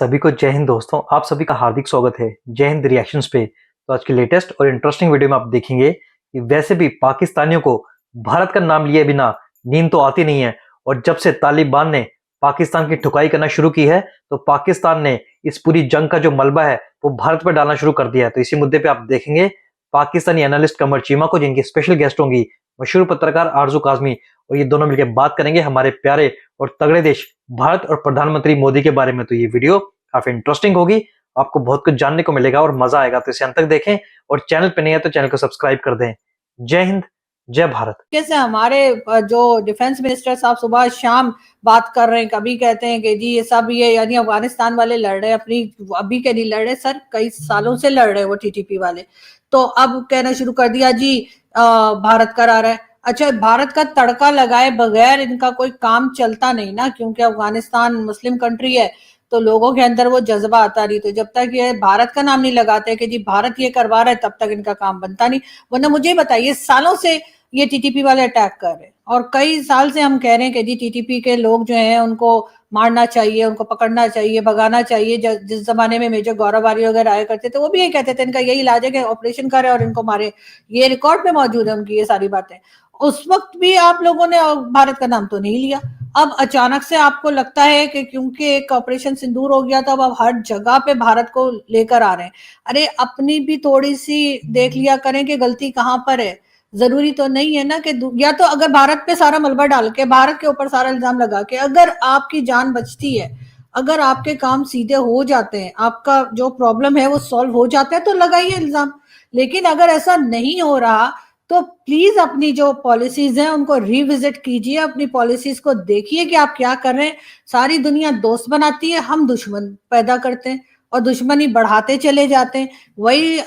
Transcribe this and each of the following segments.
सभी को जय हिंद दोस्तों। आप सभी का हार्दिक स्वागत है जय हिंद रिएक्शंस पे। तो आज की लेटेस्ट और इंटरेस्टिंग वीडियो में आप देखेंगे कि वैसे भी पाकिस्तानियों को भारत का नाम लिए बिना नींद तो आती नहीं है। और जब से तालिबान ने पाकिस्तान की ठुकाई करना शुरू की है तो पाकिस्तान ने इस पूरी जंग का जो मलबा है वो भारत पर डालना शुरू कर दिया है। तो इसी मुद्दे पे आप देखेंगे पाकिस्तानी एनालिस्ट कमर चीमा को, जिनकी स्पेशल गेस्ट होंगी मशहूर पत्रकार आरजू काजमी, और ये दोनों मिलकर बात करेंगे हमारे प्यारे और तगड़े देश भारत और प्रधानमंत्री मोदी के बारे में। तो ये वीडियो काफी इंटरेस्टिंग होगी, आपको बहुत कुछ जानने को मिलेगा और मजा आएगा। तो इसे अंत तक देखें और चैनल पे नहीं है तो चैनल को सब्सक्राइब कर दें। जय हिंद, जय भारत। कैसे हमारे जो डिफेंस मिनिस्टर साहब सुबह शाम बात कर रहे हैं, कभी कहते हैं कि जी ये सब ये यानी अफगानिस्तान वाले लड़ रहे हैं, अपनी अभी के नहीं लड़ रहे सर, कई सालों से लड़ रहे हैं वो टीटीपी वाले। तो अब कहना शुरू कर दिया जी भारत करा रहा है। अच्छा, भारत का तड़का लगाए बगैर इनका कोई काम चलता नहीं ना, क्योंकि अफगानिस्तान मुस्लिम कंट्री है तो लोगों के अंदर वो जज्बा आता नहीं। तो जब तक ये भारत का नाम नहीं लगाते कि जी भारत ये करवा रहा है, तब तक इनका काम बनता नहीं। वरना मुझे बताइए, सालों से ये टीटीपी वाले अटैक कर रहे हैं और कई साल से हम कह रहे हैं कि जी टीटीपी के लोग जो हैं उनको मारना चाहिए, उनको पकड़ना चाहिए, भगाना चाहिए। जिस जमाने में मेजर गौरव वारी वगैरह आया करते थे वो भी ये कहते थे इनका यही इलाज है कि ऑपरेशन करे और इनको मारे। ये रिकॉर्ड पे मौजूद है उनकी ये सारी बातें। उस वक्त भी आप लोगों ने भारत का नाम तो नहीं लिया। अब अचानक से आपको लगता है कि क्योंकि एक ऑपरेशन सिंदूर हो गया तो अब आप हर जगह पे भारत को लेकर आ रहे हैं। अरे अपनी भी थोड़ी सी देख लिया करें कि गलती कहाँ पर है। जरूरी तो नहीं है ना कि या तो अगर भारत पे सारा मलबा डाल के, भारत के ऊपर सारा इल्जाम लगा के अगर आपकी जान बचती है, अगर आपके काम सीधे हो जाते हैं, आपका जो प्रॉब्लम है वो सॉल्व हो जाता है, तो लगाइए इल्जाम। लेकिन अगर ऐसा नहीं हो रहा तो प्लीज अपनी जो पॉलिसीज हैं उनको रिविजिट कीजिए, अपनी पॉलिसीज को देखिए कि आप क्या कर रहे हैं। सारी दुनिया दोस्त बनाती है, हम दुश्मन पैदा करते हैं और दुश्मनी बढ़ाते चले जाते हैं। वही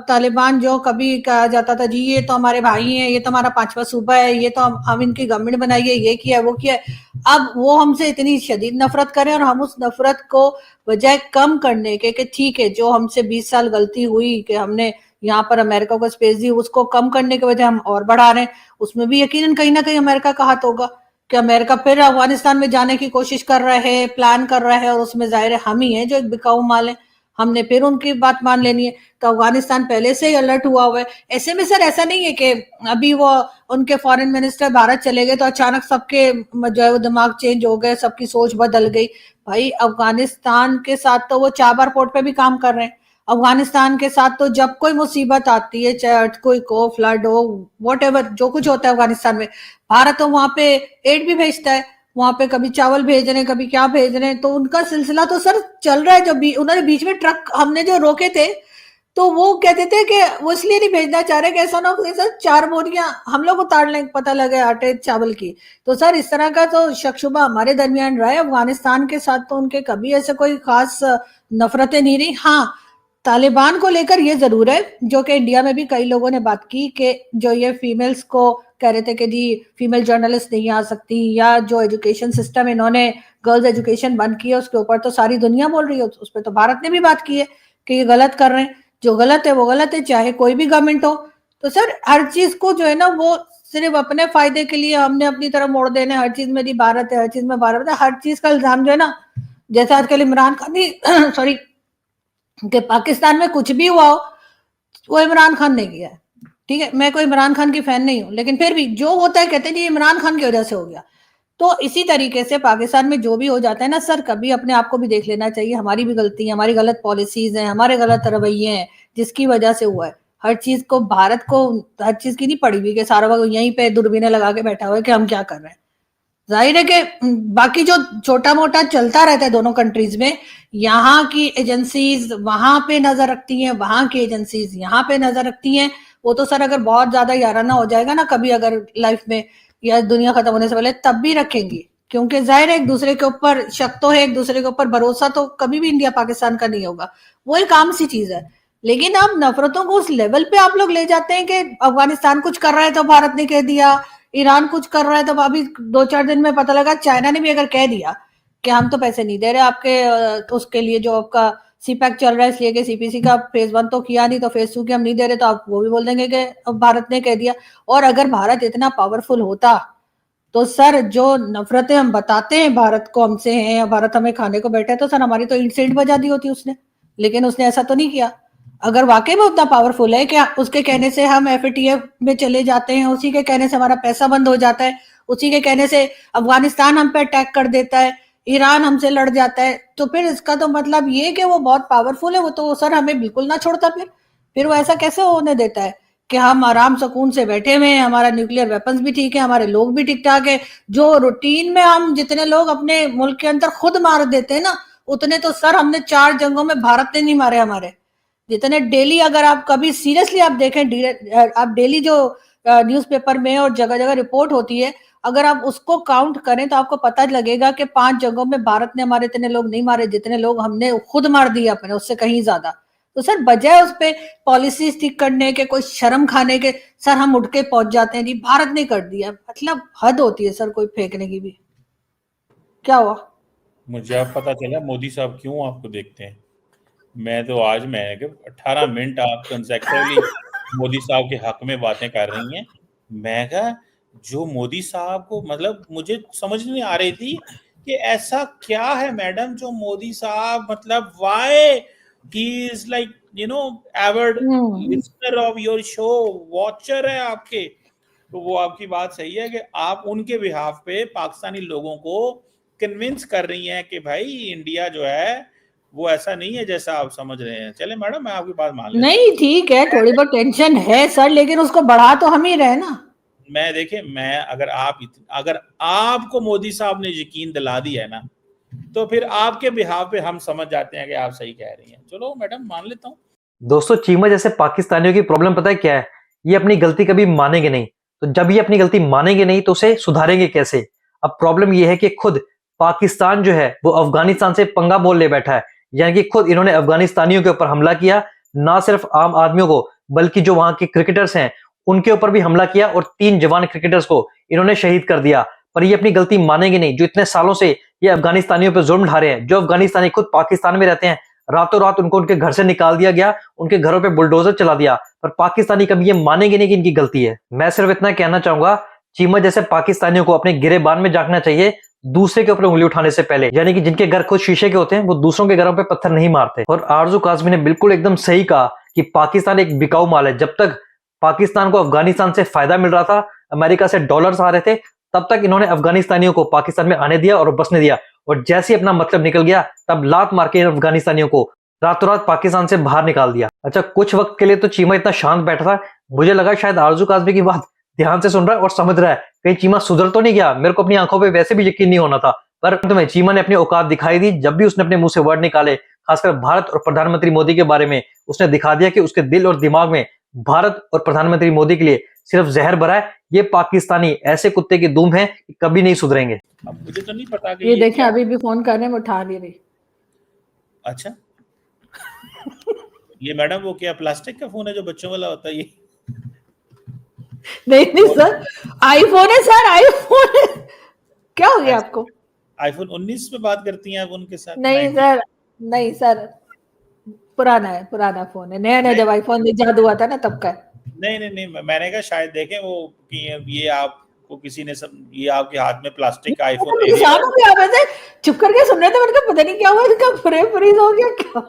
तालिबान जो कभी कहा जाता था जी ये तो हमारे भाई हैं, ये तो हमारा 5वां सूबा है, ये तो हम इनकी गवर्नमेंट बनाइए, ये किया वो किया। अब वो हमसे इतनी शदीद नफरत करें और हम उस नफरत को बजाय कम करने के कि ठीक है जो हमसे 20 साल गलती हुई कि हमने यहाँ पर अमेरिका को स्पेस दी, उसको कम करने के बजाय हम और बढ़ा रहे हैं। उसमें भी यकीनन कहीं ना कहीं अमेरिका का हाथ होगा कि अमेरिका फिर अफगानिस्तान में जाने की कोशिश कर रहा है, प्लान कर रहा है, और उसमें जाहिर है हम ही है जो एक बिकाऊ माल है। हमने फिर उनकी बात मान लेनी है। तो अफगानिस्तान पहले से ही अलर्ट हुआ हुआ है। ऐसे में सर ऐसा नहीं है कि अभी वो उनके फॉरेन मिनिस्टर भारत चले गए तो अचानक सबके जो है दिमाग चेंज हो गए, सबकी सोच बदल गई। भाई अफगानिस्तान के साथ तो वो चाबर पोर्ट पे भी काम कर रहे हैं। अफगानिस्तान के साथ तो जब कोई मुसीबत आती है, चाहे अर्थक्वेक हो, फ्लड हो, व्हाटएवर जो कुछ होता है अफगानिस्तान में, भारत तो वहां पे एड भी भेजता है। वहां पे कभी चावल भेज रहे हैं, कभी क्या भेज रहे हैं। तो उनका सिलसिला तो सर चल रहा है। जब उन्होंने बीच में ट्रक हमने जो रोके थे तो वो कहते थे कि वो इसलिए नहीं भेजना चाह रहे कि ऐसा ना हो कि सर 4 बोरियां हम लोग उतार लें, पता लगे आटे चावल की। तो सर इस तरह का तो शक शुबा हमारे दरमियान रहा है। अफगानिस्तान के साथ तो उनके कभी ऐसे कोई खास नफरतें नहीं रही। हाँ, तालिबान को लेकर ये जरूर है, जो कि इंडिया में भी कई लोगों ने बात की कि जो ये फीमेल्स को कह रहे थे कि जी फीमेल जर्नलिस्ट नहीं आ सकती, या जो एजुकेशन सिस्टम इन्होंने गर्ल्स एजुकेशन बंद की है उसके ऊपर तो सारी दुनिया बोल रही है, उस पर तो भारत ने भी बात की है कि ये गलत कर रहे हैं। जो गलत है वो गलत है, चाहे कोई भी गवर्नमेंट हो। तो सर हर चीज को जो है ना वो सिर्फ अपने फायदे के लिए हमने अपनी तरफ मोड़ देने, हर चीज में जी भारत है, हर चीज में भारत है, हर चीज का इल्जाम जो है ना, जैसे आजकल इमरान खान भी सॉरी कि पाकिस्तान में कुछ भी हुआ हो वो इमरान खान ने किया है। ठीक है, मैं कोई इमरान खान की फैन नहीं हूं, लेकिन फिर भी जो होता है कहते हैं ये इमरान खान की वजह से हो गया। तो इसी तरीके से पाकिस्तान में जो भी हो जाता है ना सर, कभी अपने आप को भी देख लेना चाहिए। हमारी भी गलती है, हमारी गलत पॉलिसीज हैं, हमारे गलत रवैये हैं जिसकी वजह से हुआ है। हर चीज को भारत को हर चीज की नहीं पड़ी हुई कि सारा वक्त यहीं पे दूरबीनें लगा के बैठा हुआ है कि हम क्या कर रहे हैं। जाहिर है कि बाकी जो छोटा मोटा चलता रहता है दोनों कंट्रीज में, यहाँ की एजेंसीज वहां पे नजर रखती हैं, वहां की एजेंसीज यहाँ पे नजर रखती हैं। वो तो सर अगर बहुत ज्यादा याराना हो जाएगा ना कभी अगर लाइफ में या दुनिया खत्म होने से पहले, तब भी रखेंगी, क्योंकि जाहिर है एक दूसरे के ऊपर शक तो है, एक दूसरे के ऊपर भरोसा तो कभी भी इंडिया पाकिस्तान का नहीं होगा। वो एक आम सी चीज है। लेकिन अब नफरतों को उस लेवल पे आप लोग ले जाते हैं कि अफगानिस्तान कुछ कर रहा है तो भारत ने कह दिया, ईरान कुछ कर रहा है तो अभी 2-4 दिन में पता लगा चाइना ने भी अगर कह दिया कि हम तो पैसे नहीं दे रहे आपके उसके लिए जो आपका सीपैक चल रहा है, इसलिए कि सीपीसी का फेज 1 तो किया नहीं तो फेज 2 की हम नहीं दे रहे, तो आप वो भी बोल देंगे कि भारत ने कह दिया। और अगर भारत इतना पावरफुल होता तो सर जो नफरतें हम बताते हैं भारत को हमसे हैं या भारत हमें खाने को बैठा है, तो सर हमारी तो इंसेंट बजा दी होती उसने, लेकिन उसने ऐसा तो नहीं किया। अगर वाकई में उतना पावरफुल है क्या उसके कहने से हम एफएटीएफ में चले जाते हैं, उसी के कहने से हमारा पैसा बंद हो जाता है, उसी के कहने से अफगानिस्तान हम पे अटैक कर देता है, ईरान हमसे लड़ जाता है, तो फिर इसका तो मतलब ये कि वो बहुत पावरफुल है, वो तो सर हमें बिल्कुल ना छोड़ता। फिर वो ऐसा कैसे होने देता है कि हम आराम सुकून से बैठे हुए हैं, हमारा न्यूक्लियर वेपन्स भी ठीक है, हमारे लोग भी ठीक ठाक है। जो रूटीन में हम जितने लोग अपने मुल्क के अंदर खुद मार देते हैं ना, उतने तो सर हमने 4 जंगों में भारत ने नहीं मारे हमारे। जितने डेली अगर आप कभी सीरियसली आप देखें, आप डेली जो न्यूज़पेपर में और जगह जगह रिपोर्ट होती है, अगर आप उसको काउंट करें तो आपको पता लगेगा कि 5 जगहों में भारत ने हमारे इतने लोग नहीं मारे जितने लोग हमने खुद मार दिए अपने, उससे कहीं ज्यादा। तो सर बजाय उस पे पॉलिसी ठीक करने के, कोई शर्म खाने के, सर हम उठ के पहुंच जाते हैं जी भारत ने कर दिया। मतलब हद होती है सर कोई फेंकने की भी। क्या हुआ? मुझे अब पता चला मोदी साहब क्यों आपको देखते हैं। मैं तो आज मैं 18 मिनट आप कंसेक्टिवली मोदी साहब के हक में बातें कर रही हैं। मैं कहा जो मोदी साहब को मतलब मुझे समझ नहीं आ रही थी कि ऐसा क्या है मैडम जो मोदी साहब मतलब why he is like Edward listener of your show, watcher है आपके। तो वो आपकी बात सही है कि आप उनके बिहाफ पे पाकिस्तानी लोगों को कन्विंस कर रही हैं कि भाई इंडिया जो है वो ऐसा नहीं है जैसा आप समझ रहे हैं। चले मैडम मैं आपकी बात मान लेता नहीं ठीक है, थोड़ी बहुत टेंशन है सर, लेकिन उसको बढ़ा तो हम ही रहे ना। मैं देखिए मैं अगर आपको मोदी साहब ने यकीन दिला दिया है ना, तो फिर आपके बिहाफ पे हम समझ जाते हैं कि आप सही कह रही हैं। चलो मैडम मान लेता हूँ। दोस्तों चीमा जैसे पाकिस्तानियों की प्रॉब्लम पता है क्या है? ये अपनी गलती कभी मानेंगे नहीं। तो जब ये अपनी गलती मानेंगे नहीं तो उसे सुधारेंगे कैसे? अब प्रॉब्लम ये है कि खुद पाकिस्तान जो है वो अफगानिस्तान से पंगा बोल ले बैठा है। यानी कि खुद इन्होंने अफगानिस्तानियों के ऊपर हमला किया, ना सिर्फ आम आदमियों को बल्कि जो वहां के क्रिकेटर्स हैं उनके ऊपर भी हमला किया और 3 जवान क्रिकेटर्स को इन्होंने शहीद कर दिया। पर ये अपनी गलती मानेंगे नहीं। जो इतने सालों से ये अफगानिस्तानियों पर जुल्म ढा रहे हैं, जो अफगानिस्तानी खुद पाकिस्तान में रहते हैं, रातों रात उनको उनके घर से निकाल दिया गया, उनके घरों पे बुलडोजर चला दिया, पर पाकिस्तानी कभी ये मानेंगे नहीं कि इनकी गलती है। मैं सिर्फ इतना कहना चाहूंगा, चीमा जैसे पाकिस्तानियों को अपने गिरेबान में झांकना चाहिए दूसरे के ऊपर उंगली उठाने से पहले। यानी कि जिनके घर खुद शीशे के होते हैं वो दूसरों के घरों पे पत्थर नहीं मारते। और आरजू काज़मी ने बिल्कुल एकदम सही कहा कि पाकिस्तान एक बिकाऊ माल है। जब तक पाकिस्तान को अफगानिस्तान से फायदा मिल रहा था, अमेरिका से डॉलर्स आ रहे थे, तब तक इन्होंने अफगानिस्तानियों को पाकिस्तान में आने दिया और बसने दिया। और जैसे ही अपना मतलब निकल गया तब लात मार के अफगानिस्तानियों को रातों रात पाकिस्तान से बाहर निकाल दिया। अच्छा कुछ वक्त के लिए तो चीमा इतना शांत बैठा था, मुझे लगा शायद आरजू काज़मी की बात ध्यान से सुन रहा है और समझ रहा है, कहीं चीमा सुधर तो नहीं गया। मेरे को अपनी आंखों पे वैसे भी यकीन नहीं होना था, पर तुम्हें चीमा ने अपनी औकात दिखाई दी। जब भी उसने अपने मुंह से वर्ड निकाले, खासकर भारत और प्रधानमंत्री मोदी के बारे में, उसने दिखा दिया कि उसके दिल और दिमाग में भारत और प्रधानमंत्री मोदी के लिए सिर्फ जहर भरा है। ये पाकिस्तानी ऐसे कुत्ते की दुम है कि कभी नहीं सुधरेंगे। अब मुझे तो नहीं पता कि ये देखें अभी भी फोन करने में उठा नहीं रही। अच्छा ये मैडम वो क्या प्लास्टिक का फोन है जो बच्चों वाला होता है ये? नहीं सर, आईफोन है सर, आईफोन है। क्या हो गया आपको? आईफोन 19 पे बात करती हैं आप उनके साथ? नहीं सर, नहीं सर, पुराना है, पुराना फोन है। नया नया जब आईफोन इजाद हुआ था ना तब का है। नहीं मैंने कहा शायद देखें वो कि ये आपको किसी ने ये आपके हाथ में प्लास्टिक का आईफोन दे दिया। आप ऐसे चुप करके सुन रहे थे, मैंने कहा पता नहीं क्या हुआ, इसका फ्रेम फ्रीज हो गया क्या?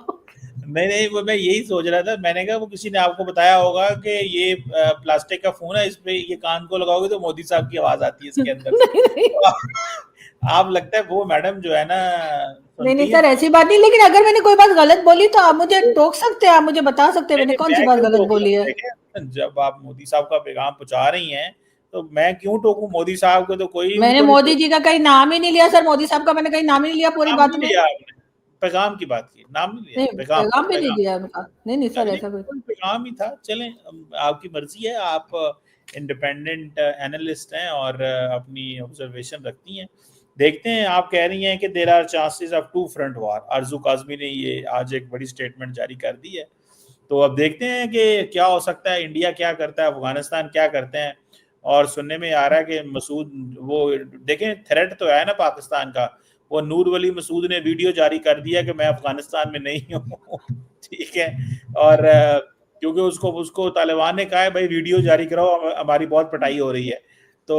नहीं वो मैं यही सोच रहा था। मैंने कहा वो किसी ने आपको बताया होगा कि ये प्लास्टिक का फोन है, इस पे ये कान को लगाओगे तो मोदी साहब की आवाज आती है इसके अंदर से। आप लगता है वो मैडम जो है ना। नहीं सर ऐसी बात नहीं, लेकिन अगर मैंने कोई बात गलत बोली तो आप मुझे टोक सकते हैं, आप मुझे बता सकते हैं मैंने कौन सी बात गलत बोली है। जब आप मोदी साहब का पैगाम पहुंचा रही हैं तो मैं क्यों टोकूं मोदी साहब को? तो कोई मैंने मोदी जी का कहीं नाम ही नहीं लिया सर, मोदी साहब का मैंने कहीं नाम ही नहीं लिया पूरी बात में। पैगाम की बात की, नाम नहीं लिया। पैगाम भी नहीं दिया उनका। नहीं सर ऐसा कोई पैगाम ही था। चलें आपकी मर्जी है, आप इंडिपेंडेंट एनालिस्ट हैं और अपनी ऑब्जर्वेशन रखती हैं। देखते हैं। आप कह रही हैं कि there are chances of 2 front war. Arzoo Kazmi ने ये आज एक बड़ी स्टेटमेंट जारी कर दी है। तो अब देखते हैं कि क्या हो सकता है, इंडिया क्या करता है, अफगानिस्तान क्या करते हैं। और सुनने में आ रहा है कि मसूद वो देखें थ्रेट तो है ना पाकिस्तान का, वो नूर वली मसूद ने वीडियो जारी कर दिया कि मैं अफगानिस्तान में नहीं हूँ। ठीक है। और क्योंकि उसको तालिबान ने कहा है भाई वीडियो जारी कराओ, हमारी बहुत पिटाई हो रही है। तो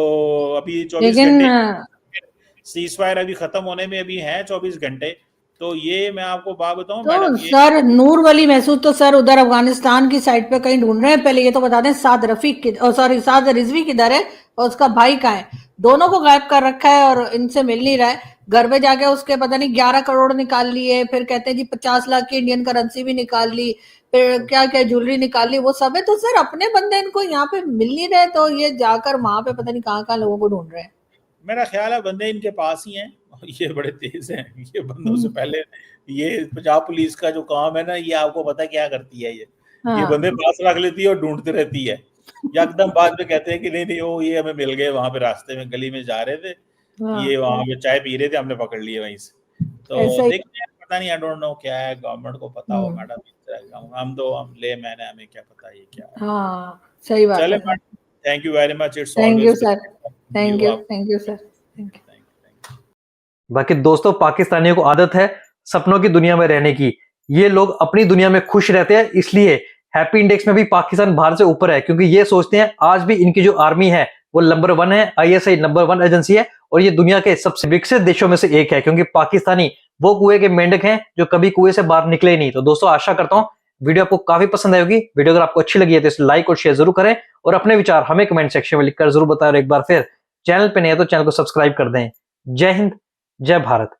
अभी 24 लेकिन घंटे सीजफायर अभी खत्म होने में अभी हैं 24 घंटे। तो ये मैं आपको बात बताऊं तो मैडम, ये सर नूर वली महसूद तो सर उधर अफगानिस्तान की साइड पे कहीं ढूंढ रहे हैं। पहले ये तो बता दें साद रफीक सॉरी साद रिजवी किधर है और उसका भाई कहाँ है? दोनों को गायब कर रखा है और इनसे मिल नहीं रहा है। घर पे जाके उसके पता नहीं 11 करोड़ निकाल लिए, फिर कहते हैं जी 50 लाख की इंडियन करेंसी भी निकाल ली, फिर क्या क्या ज्वेलरी निकाल ली, वो सब है। तो सर अपने बंदे इनको यहाँ पे मिल नहीं रहे, तो ये जाकर वहां पे पता नहीं कहाँ कहाँ लोगों को ढूंढ रहे हैं। मेरा ख्याल है बंदे इनके पास ही हैं। ये बड़े तेज हैं, ये बंदों से पहले ये पंजाब पुलिस का जो काम है ना, ये आपको पता क्या करती है, ये हाँ। बंदे पास रख लेती है और ढूंढती रहती है। एकदम बाद में कहते हैं कि नहीं नहीं वो ये हमें मिल गए, वहां पे रास्ते में गली में जा रहे थे, हाँ, ये वहां पे चाय पी रहे थे, हमने पकड़ लिए वहीं से। तो ऐसा ही। देखते हैं, पता नहीं, आई डोंट नो क्या है, गवर्नमेंट को पता हो मैडम। हम तो हम ले मैंने हमें क्या पता ये क्या है। हाँ सही बात चले है sir. Madam, thank you very much, it's thank you always sir, thank you, आप। Thank you sir, thank you. बाकी दोस्तों पाकिस्तानियों को आदत है सपनों की दुनिया में रहने की। ये लोग अपनी दुनिया में खुश रहते हैं, इसलिए हैप्पी इंडेक्स में भी पाकिस्तान भारत से ऊपर है, क्योंकि ये सोचते हैं आज भी इनकी जो आर्मी है वो नंबर 1 है, आईएसआई नंबर 1 एजेंसी है और ये दुनिया के सबसे विकसित देशों में से एक है, क्योंकि पाकिस्तानी वो कुएं के मेंढक हैं जो कभी कुएं से बाहर निकले ही नहीं। तो दोस्तों आशा करता हूं वीडियो आपको काफी पसंद आई होगी। वीडियो अगर आपको अच्छी लगी है तो इसे लाइक और शेयर जरूर करें और अपने विचार हमें कमेंट सेक्शन में लिखकर जरूर बताएं। और एक बार फिर चैनल पे नहीं है तो चैनल को सब्सक्राइब कर दें। जय हिंद, जय भारत।